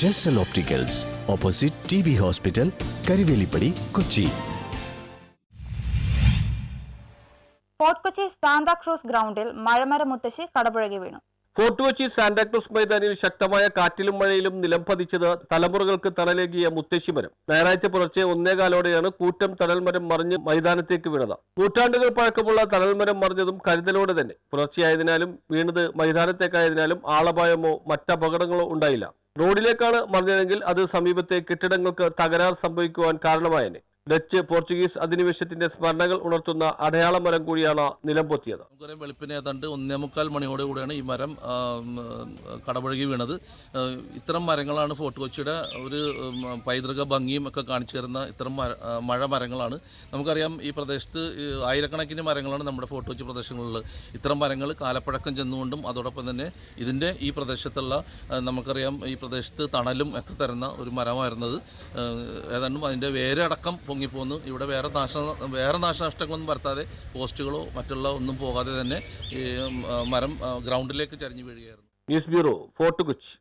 ജെസ്റ്റൽ opticals, opposite TB hospital, Karivelippady, Kochi. Fort Kochi Santa Cruz ഗ്രൗണ്ടിൽ മഴമര മുത്തശ്ശി കടപുഴകി വീണു. ഫോർട്ട് കൊച്ചി സാന്താക്രൂസ് മൈതാനിയിൽ ശക്തമായ കാറ്റിലും മഴയിലും നിലം പതിച്ചത് തലമുറകൾക്ക് തണലേകിയ മുത്തശ്ശിമരം. ഞായറാഴ്ച പുലർച്ചെ 1:15 കൂറ്റം തണൽമരം മറിഞ്ഞ് മൈതാനത്തേക്ക് വീണത്. നൂറ്റാണ്ടുകൾ പഴക്കമുള്ള തണൽമരം മറിഞ്ഞതും കരുതലോടെ തന്നെ. പുലർച്ചെയായതിനാലും വീണത് മൈതാനത്തേക്കായതിനാലും ആളപായമോ മറ്റപകടങ്ങളോ ഉണ്ടായില്ല. റോഡിലേക്കാണ് മറിഞ്ഞതെങ്കിൽ അത് സമീപത്തെ കെട്ടിടങ്ങൾക്ക് തകരാർ സംഭവിക്കുവാൻ കാരണമായേനെ. ഡച്ച് പോർച്ചുഗീസ് അധിനിവേശത്തിന്റെ സ്മരണകൾ ഉണർത്തുന്ന അടയാള മരം കൂടിയാണ് നിലം പൊത്തിയത്. നമുക്കറിയാം, വെളുപ്പിന് ഏതാണ്ട് 1:45 കൂടെയാണ് ഈ മരം കടപുഴകി വീണത്. ഇത്തരം മരങ്ങളാണ് ഫോർട്ട് കൊച്ചിയുടെ ഒരു പൈതൃക ഭംഗിയും ഒക്കെ കാണിച്ചു തരുന്ന ഇത്തരം മരങ്ങളാണ്. നമുക്കറിയാം, ഈ പ്രദേശത്ത് ആയിരക്കണക്കിന് മരങ്ങളാണ് നമ്മുടെ ഫോർട്ട് കൊച്ചി പ്രദേശങ്ങളിൽ. ഇത്തരം മരങ്ങൾ കാലപ്പഴക്കം ചെന്നുകൊണ്ടും അതോടൊപ്പം തന്നെ ഈ പ്രദേശത്തുള്ള നമുക്കറിയാം, ഈ പ്രദേശത്ത് തണലും ഒക്കെ തരുന്ന ഒരു മരമായിരുന്നത്. ഏതാണ്ടും അതിൻ്റെ വേരടക്കം പൊങ്ങിപ്പോന്നു. ഇവിടെ വേറെ നാശനഷ്ടങ്ങളൊന്നും വരുത്താതെ, പോസ്റ്റുകളോ മറ്റുള്ള ഒന്നും പോകാതെ തന്നെ ഈ മരം ഗ്രൗണ്ടിലേക്ക് ചരിഞ്ഞു വീഴുകയായിരുന്നു. News bureau, fort Kochi.